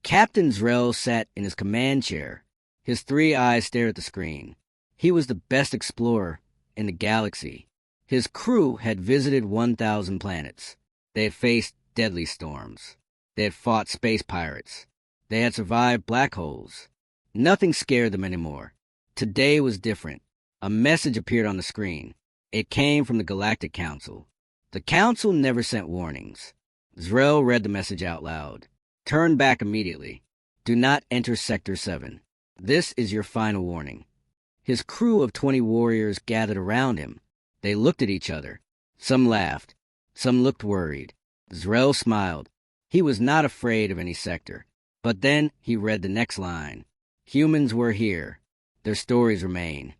Captain Zrel sat in his command chair. His 3 eyes stared at the screen. He was the best explorer in the galaxy. His crew had visited 1,000 planets. They had faced deadly storms. They had fought space pirates. They had survived black holes. Nothing scared them anymore. Today was different. A message appeared on the screen. It came from the Galactic Council. The Council never sent warnings. Zrel read the message out loud. Turn back immediately. Do not enter Sector 7. This is your final warning. His crew of 20 warriors gathered around him. They looked at each other. Some laughed. Some looked worried. Zrel smiled. He was not afraid of any sector. But then he read the next line. Humans were here. Their stories remain.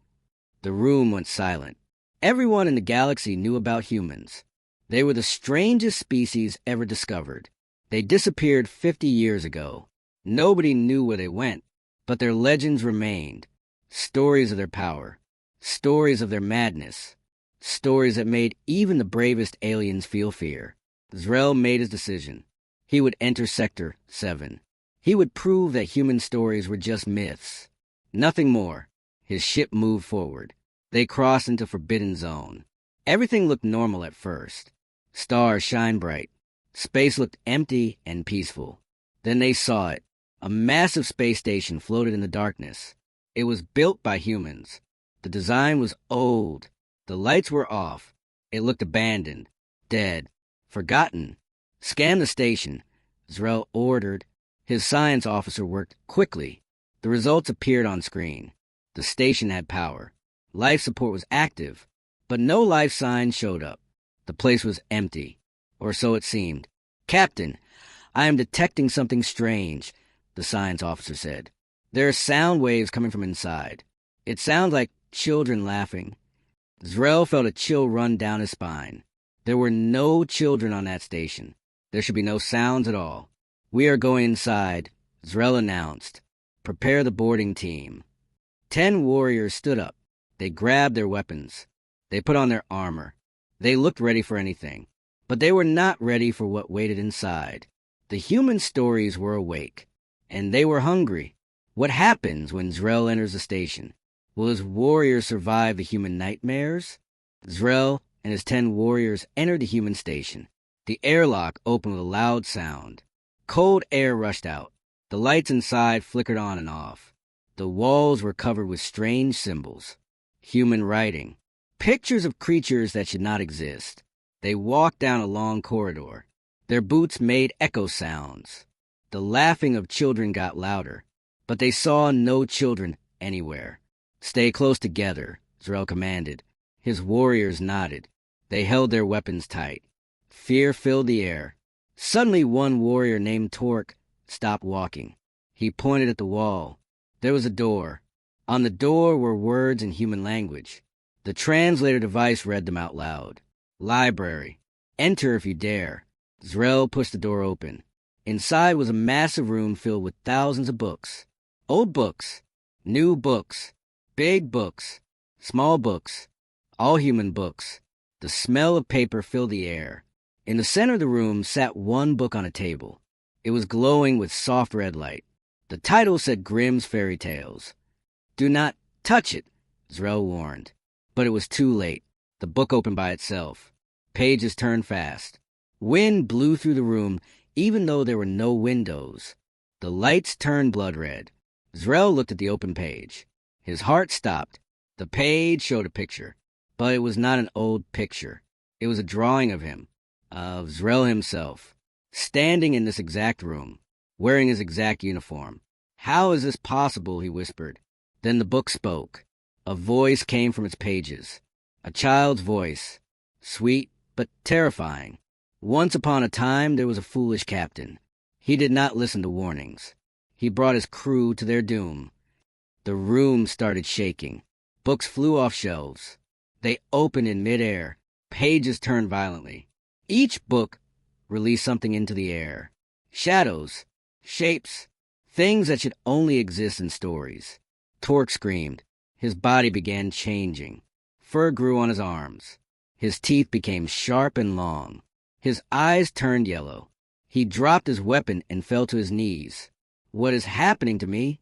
The room went silent. Everyone in the galaxy knew about humans. They were the strangest species ever discovered. They disappeared 50 years ago. Nobody knew where they went, but their legends remained. Stories of their power. Stories of their madness. Stories that made even the bravest aliens feel fear. Zrel made his decision. He would enter Sector 7. He would prove that human stories were just myths. Nothing more. His ship moved forward. They crossed into Forbidden Zone. Everything looked normal at first. Stars shined bright. Space looked empty and peaceful. Then they saw it. A massive space station floated in the darkness. It was built by humans. The design was old. The lights were off. It looked abandoned, dead, forgotten. Scan the station, Zrel ordered. His science officer worked quickly. The results appeared on screen. The station had power. Life support was active, but no life signs showed up. The place was empty, or so it seemed. Captain, I am detecting something strange, the science officer said. There are sound waves coming from inside. It sounds like children laughing. Zrel felt a chill run down his spine. There were no children on that station. There should be no sounds at all. We are going inside, Zrel announced. Prepare the boarding team. 10 warriors stood up. They grabbed their weapons. They put on their armor. They looked ready for anything. But they were not ready for what waited inside. The human stories were awake. And they were hungry. What happens when Zrel enters the station? Will his warriors survive the human nightmares? Zrel and his 10 warriors entered the human station. The airlock opened with a loud sound. Cold air rushed out. The lights inside flickered on and off. The walls were covered with strange symbols. Human writing. Pictures of creatures that should not exist. They walked down a long corridor. Their boots made echo sounds. The laughing of children got louder, but they saw no children anywhere. Stay close together, Zrel commanded. His warriors nodded. They held their weapons tight. Fear filled the air. Suddenly one warrior named Torque stopped walking. He pointed at the wall. There was a door. On the door were words in human language. The translator device read them out loud. Library. Enter if you dare. Zrel pushed the door open. Inside was a massive room filled with thousands of books. Old books. New books. Big books. Small books. All human books. The smell of paper filled the air. In the center of the room sat one book on a table. It was glowing with soft red light. The title said Grimm's Fairy Tales. Do not touch it, Zrel warned. But it was too late. The book opened by itself. Pages turned fast. Wind blew through the room, even though there were no windows. The lights turned blood red. Zrel looked at the open page. His heart stopped. The page showed a picture. But it was not an old picture. It was a drawing of him, of Zrel himself, standing in this exact room, wearing his exact uniform. How is this possible, he whispered. Then the book spoke. A voice came from its pages. A child's voice. Sweet, but terrifying. Once upon a time, there was a foolish captain. He did not listen to warnings. He brought his crew to their doom. The room started shaking. Books flew off shelves. They opened in midair. Pages turned violently. Each book released something into the air. Shadows. Shapes. Things that should only exist in stories. Torque screamed. His body began changing. Fur grew on his arms. His teeth became sharp and long. His eyes turned yellow. He dropped his weapon and fell to his knees. What is happening to me?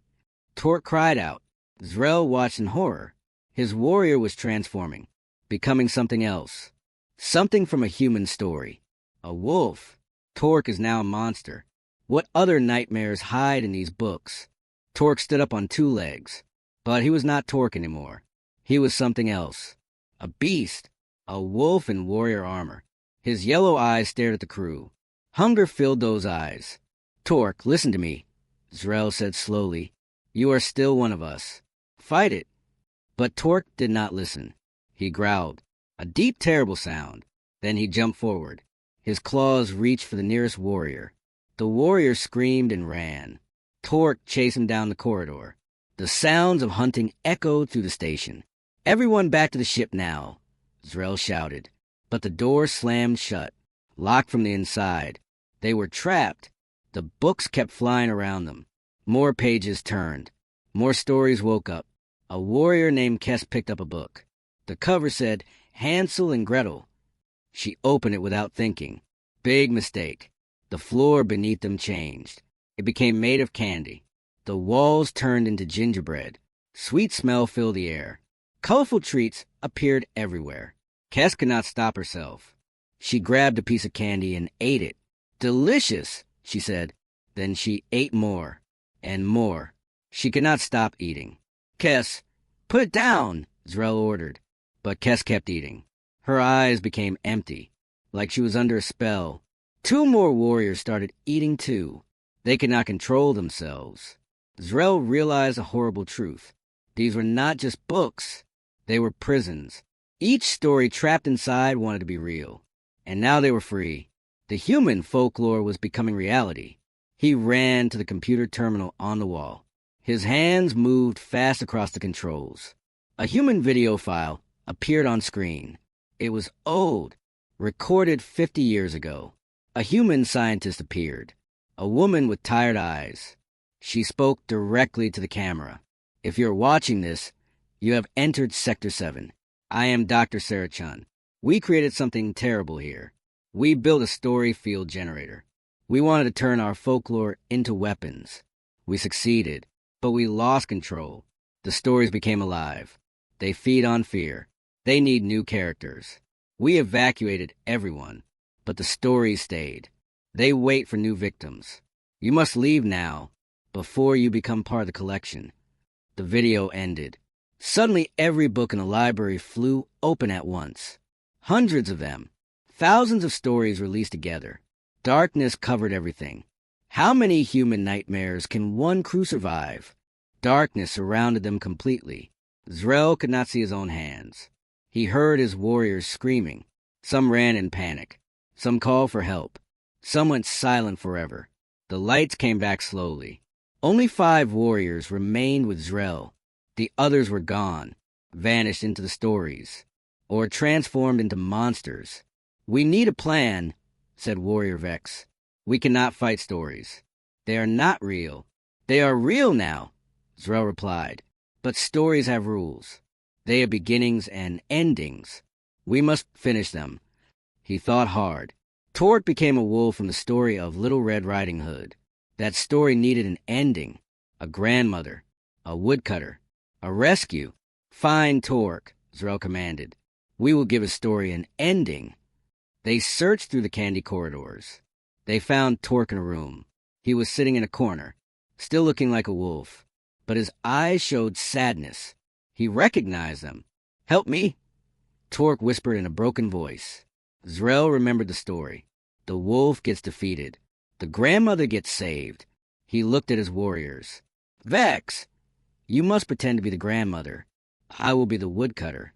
Torque cried out. Zrel watched in horror. His warrior was transforming, becoming something else. Something from a human story. A wolf. Torque is now a monster. What other nightmares hide in these books? Torque stood up on two legs. But he was not Torque anymore. He was something else. A beast. A wolf in warrior armor. His yellow eyes stared at the crew. Hunger filled those eyes. Torque, listen to me, Zrel said slowly. You are still one of us. Fight it. But Torque did not listen. He growled. A deep, terrible sound. Then he jumped forward. His claws reached for the nearest warrior. The warrior screamed and ran. Torque chased him down the corridor. The sounds of hunting echoed through the station. Everyone back to the ship now, Zrel shouted. But the door slammed shut, locked from the inside. They were trapped. The books kept flying around them. More pages turned. More stories woke up. A warrior named Kess picked up a book. The cover said, Hansel and Gretel. She opened it without thinking. Big mistake. The floor beneath them changed. It became made of candy. The walls turned into gingerbread. Sweet smell filled the air. Colorful treats appeared everywhere. Kess could not stop herself. She grabbed a piece of candy and ate it. Delicious, she said. Then she ate more and more. She could not stop eating. Kess, put it down, Zrel ordered. But Kess kept eating. Her eyes became empty, like she was under a spell. Two more warriors started eating too. They could not control themselves. Zrel realized a horrible truth. These were not just books. They were prisons. Each story trapped inside wanted to be real. And now they were free. The human folklore was becoming reality. He ran to the computer terminal on the wall. His hands moved fast across the controls. A human video file appeared on screen. It was old, recorded 50 years ago. A human scientist appeared, a woman with tired eyes. She spoke directly to the camera. If you're watching this, you have entered Sector 7. I am Dr. Sarah Chun. We created something terrible here. We built a story field generator. We wanted to turn our folklore into weapons. We succeeded, but we lost control. The stories became alive. They feed on fear. They need new characters. We evacuated everyone, but the stories stayed. They wait for new victims. You must leave now, before you become part of the collection. The video ended. Suddenly, every book in the library flew open at once. Hundreds of them. Thousands of stories released together. Darkness covered everything. How many human nightmares can one crew survive? Darkness surrounded them completely. Zrel could not see his own hands. He heard his warriors screaming. Some ran in panic. Some called for help. Some went silent forever. The lights came back slowly. Only 5 warriors remained with Zrel. The others were gone, vanished into the stories, or transformed into monsters. We need a plan, said Warrior Vex. We cannot fight stories. They are not real. They are real now, Zrel replied. But stories have rules. They have beginnings and endings. We must finish them. He thought hard. Torque became a wolf from the story of Little Red Riding Hood. That story needed an ending. A grandmother. A woodcutter. A rescue. Find Torque, Zrel commanded. We will give his story an ending. They searched through the candy corridors. They found Torque in a room. He was sitting in a corner, still looking like a wolf, but his eyes showed sadness. He recognized them. Help me, Torque whispered in a broken voice. Zrel remembered the story. The wolf gets defeated. The grandmother gets saved. He looked at his warriors. Vex, you must pretend to be the grandmother. I will be the woodcutter.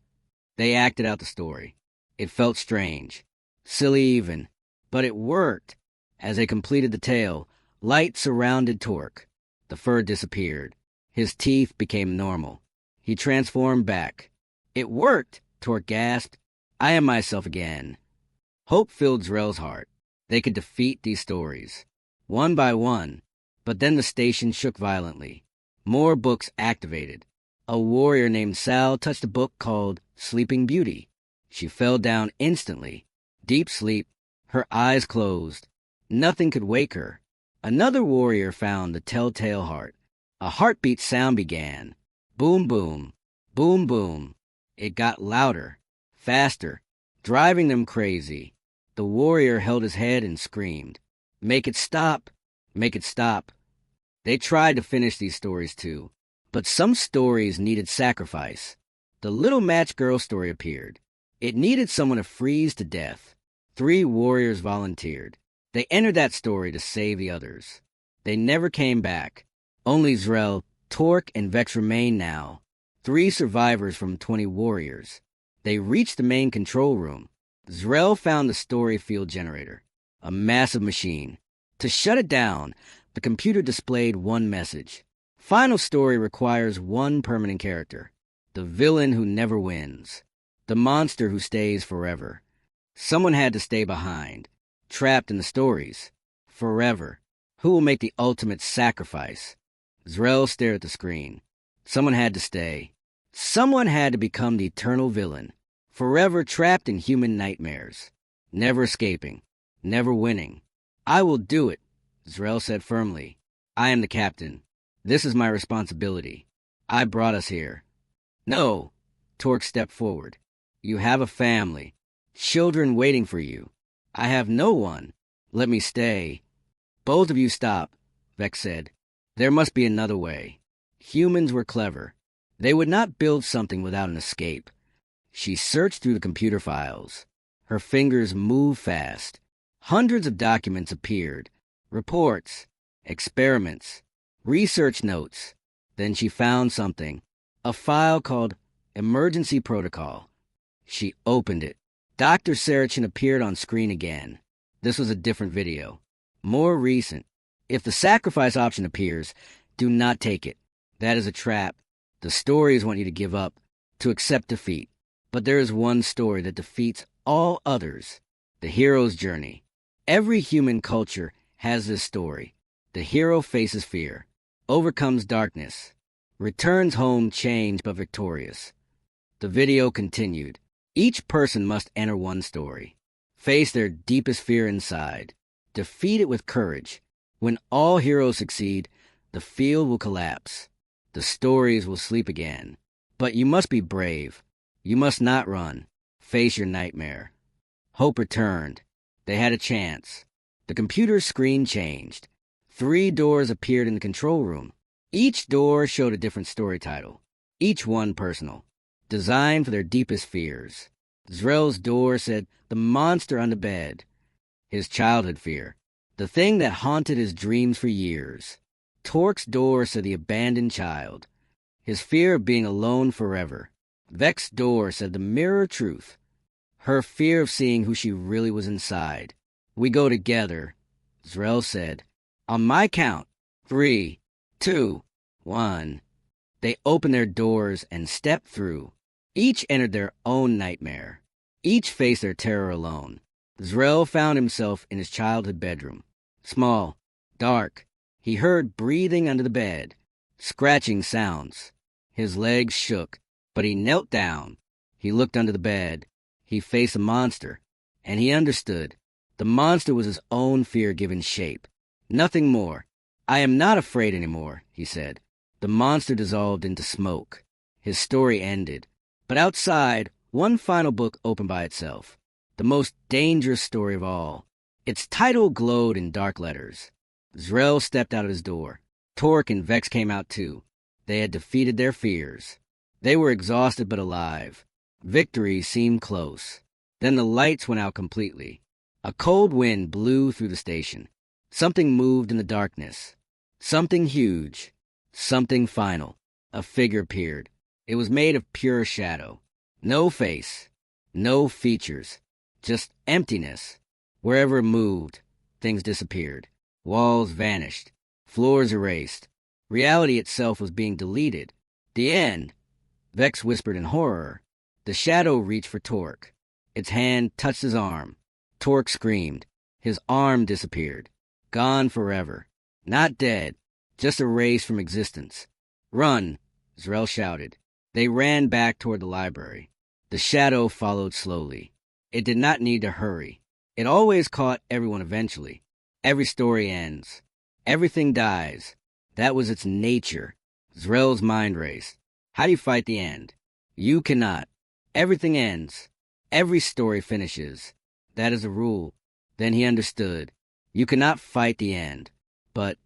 They acted out the story. It felt strange. Silly even. But it worked. As they completed the tale, light surrounded Torque. The fur disappeared. His teeth became normal. He transformed back. It worked, Torque gasped. I am myself again. Hope filled Zrel's heart. They could defeat these stories, one by one. But then the station shook violently. More books activated. A warrior named Sal touched a book called Sleeping Beauty. She fell down instantly. Deep sleep, her eyes closed. Nothing could wake her. Another warrior found the telltale heart. A heartbeat sound began. Boom, boom, boom, boom. It got louder, faster, driving them crazy. The warrior held his head and screamed, "Make it stop! Make it stop!" They tried to finish these stories too, but some stories needed sacrifice. The Little Match Girl story appeared. It needed someone to freeze to death. 3 warriors volunteered. They entered that story to save the others. They never came back. Only Zrel, Torque, and Vex remain now. 3 survivors from 20 warriors. They reached the main control room. Zrel found the story field generator, a massive machine. To shut it down, the computer displayed one message. Final story requires one permanent character. The villain who never wins. The monster who stays forever. Someone had to stay behind, trapped in the stories. Forever. Who will make the ultimate sacrifice? Zrel stared at the screen. Someone had to stay. Someone had to become the eternal villain. Forever trapped in human nightmares. Never escaping. Never winning. "I will do it," Zrel said firmly. "I am the captain. This is my responsibility. I brought us here." "No," Torque stepped forward. "You have a family. Children waiting for you. I have no one. Let me stay." "Both of you stop," Vex said. "There must be another way." Humans were clever. They would not build something without an escape. She searched through the computer files. Her fingers moved fast. Hundreds of documents appeared. Reports, experiments, research notes. Then she found something. A file called Emergency Protocol. She opened it. Dr. Sarachin appeared on screen again. This was a different video. More recent. If the sacrifice option appears, do not take it. That is a trap. The stories want you to give up, to accept defeat. But there is one story that defeats all others. The hero's journey. Every human culture has this story. The hero faces fear, overcomes darkness, returns home changed but victorious. The video continued. Each person must enter one story, face their deepest fear inside, defeat it with courage. When all heroes succeed, the field will collapse. The stories will sleep again. But you must be brave. You must not run. Face your nightmare. Hope returned. They had a chance. The computer screen changed. 3 doors appeared in the control room. Each door showed a different story title, each one personal, designed for their deepest fears. Zrel's door said, "The monster on the bed." His childhood fear, the thing that haunted his dreams for years. Torque's door said, "The abandoned child," his fear of being alone forever. Vex's door said, "The mirror truth," her fear of seeing who she really was inside. "We go together," Zrel said. "On my count, 3, 2, 1. They opened their doors and stepped through. Each entered their own nightmare. Each faced their terror alone. Zrel found himself in his childhood bedroom. Small, dark. He heard breathing under the bed, scratching sounds. His legs shook, but he knelt down. He looked under the bed. He faced a monster, and he understood. The monster was his own fear given shape. Nothing more. "I am not afraid anymore," he said. The monster dissolved into smoke. His story ended. But outside, one final book opened by itself. The most dangerous story of all. Its title glowed in dark letters. Zrel stepped out of his door. Torque and Vex came out too. They had defeated their fears. They were exhausted but alive. Victory seemed close. Then the lights went out completely. A cold wind blew through the station. Something moved in the darkness. Something huge. Something final. A figure appeared. It was made of pure shadow. No face. No features. Just emptiness. Wherever it moved, things disappeared. Walls vanished. Floors erased. Reality itself was being deleted. The end. Vex whispered in horror. The shadow reached for Torque. Its hand touched his arm. Torque screamed. His arm disappeared. Gone forever. Not dead. Just erased from existence. "Run!" Zrel shouted. They ran back toward the library. The shadow followed slowly. It did not need to hurry. It always caught everyone eventually. Every story ends. Everything dies. That was its nature. Zrel's mind raced. How do you fight the end? You cannot. Everything ends. Every story finishes. That is a rule. Then he understood. You cannot fight the end, but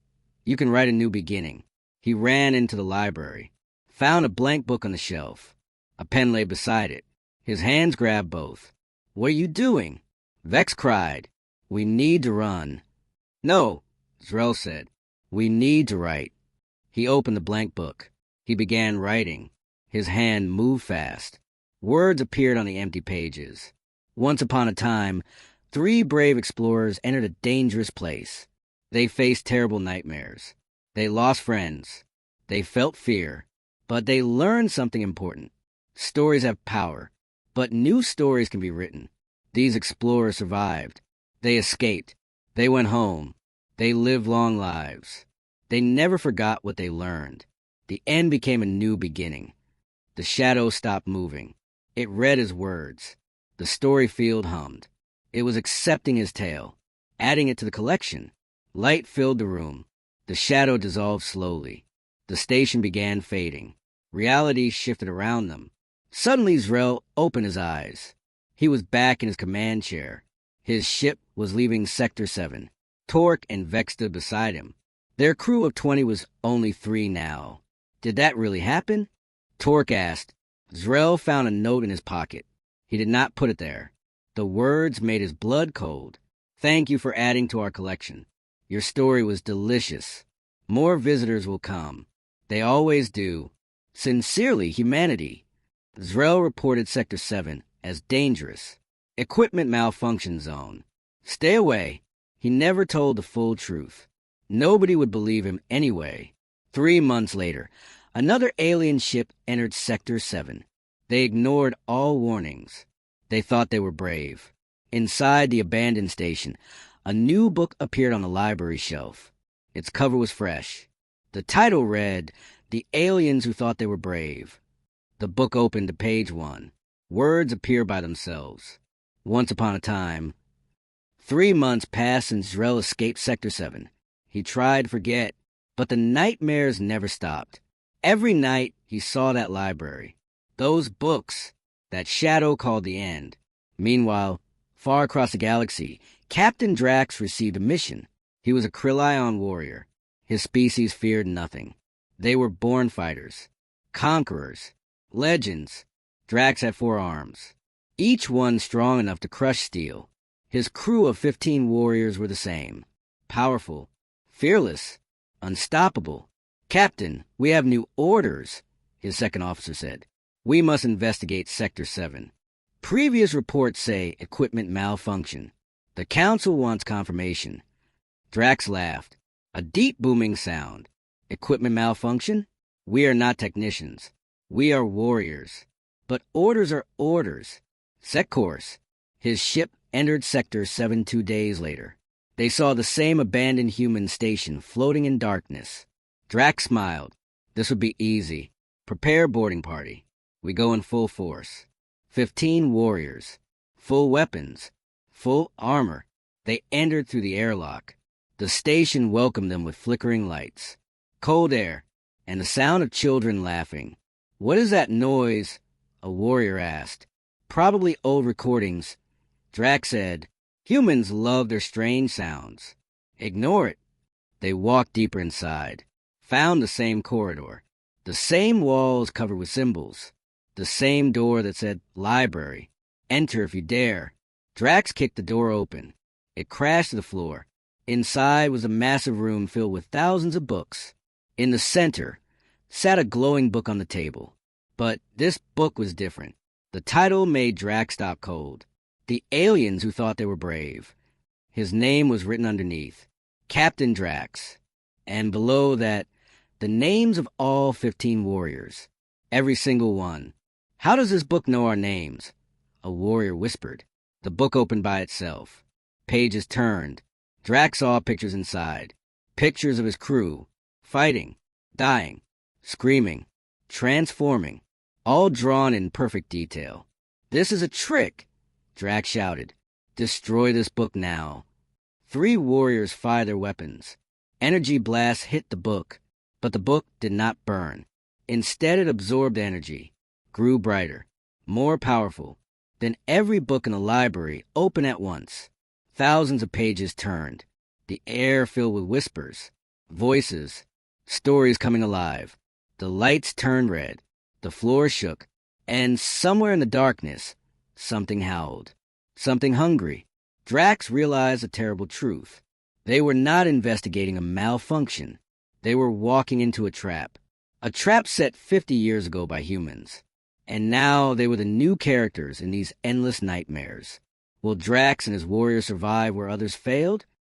you can write a new beginning. He ran into the library, found a blank book on the shelf. A pen lay beside it. His hands grabbed both. What are you doing? Vex cried. We need to run. No, Zrel said. We need to write. He opened the blank book. He began writing. His hand moved fast. Words appeared on the empty pages. Once upon a time, 3 brave explorers entered a dangerous place. They faced terrible nightmares. They lost friends. They felt fear. But they learned something important. Stories have power. But new stories can be written. These explorers survived. They escaped. They went home. They lived long lives. They never forgot what they learned. The end became a new beginning. The shadow stopped moving. It read his words. The story field hummed. It was accepting his tale, adding it to the collection. Light filled the room. The shadow dissolved slowly. The station began fading. Reality shifted around them. Suddenly Zrel opened his eyes. He was back in his command chair. His ship was leaving Sector 7. Torque and Vex stood beside him. Their crew of 20 was only 3 now. Did that really happen? Torque asked. Zrel found a note in his pocket. He did not put it there. The words made his blood cold. Thank you for adding to our collection. Your story was delicious. More visitors will come. They always do. Sincerely, humanity. Zrel reported Sector 7 as dangerous. Equipment malfunction zone. Stay away. He never told the full truth. Nobody would believe him anyway. 3 months later, another alien ship entered Sector 7. They ignored all warnings. They thought they were brave. Inside the abandoned station, a new book appeared on the library shelf. Its cover was fresh. The title read, The Aliens Who Thought They Were Brave. The book opened to page 1. Words appeared by themselves. Once upon a time. 3 months passed since Zrel escaped Sector 7. He tried to forget, but the nightmares never stopped. Every night he saw that library. Those books. That shadow called the end. Meanwhile, far across the galaxy, Captain Drax received a mission. He was a Kryllion warrior. His species feared nothing. They were born fighters. Conquerors. Legends. Drax had 4 arms. Each one strong enough to crush steel. His crew of 15 warriors were the same. Powerful. Fearless. Unstoppable. Captain, we have new orders, his second officer said. We must investigate Sector 7. Previous reports say equipment malfunction. The Council wants confirmation. Drax laughed. A deep booming sound. Equipment malfunction? We are not technicians. We are warriors. But orders are orders. Set course. His ship entered Sector 7 2 days later. They saw the same abandoned human station floating in darkness. Drax smiled. This would be easy. Prepare boarding party. We go in full force. 15 warriors. Full weapons. Full armor. They entered through the airlock. The station welcomed them with flickering lights. Cold air, and the sound of children laughing. What is that noise? A warrior asked. Probably old recordings. Drax said, humans love their strange sounds. Ignore it. They walked deeper inside. Found the same corridor. The same walls covered with symbols. The same door that said, library. Enter if you dare. Drax kicked the door open. It crashed to the floor. Inside was a massive room filled with thousands of books. In the center sat a glowing book on the table. But this book was different. The title made Drax stop cold. The Aliens Who Thought They Were Brave. His name was written underneath. Captain Drax. And below that, the names of all 15 warriors. Every single one. How does this book know our names? A warrior whispered. The book opened by itself. Pages turned. Drax saw pictures inside. Pictures of his crew. Fighting. Dying. Screaming. Transforming. All drawn in perfect detail. This is a trick, Drax shouted. Destroy this book now. 3 warriors fired their weapons. Energy blasts hit the book, but the book did not burn. Instead, it absorbed energy, grew brighter, more powerful. Then every book in the library opened at once. Thousands of pages turned, the air filled with whispers, voices, stories coming alive. The lights turned red, the floor shook, and somewhere in the darkness, something howled. Something hungry. Drax realized a terrible truth. They were not investigating a malfunction. They were walking into a trap. A trap set 50 years ago by humans. And now they were the new characters in these endless nightmares. Will Drax and his warriors survive where others failed?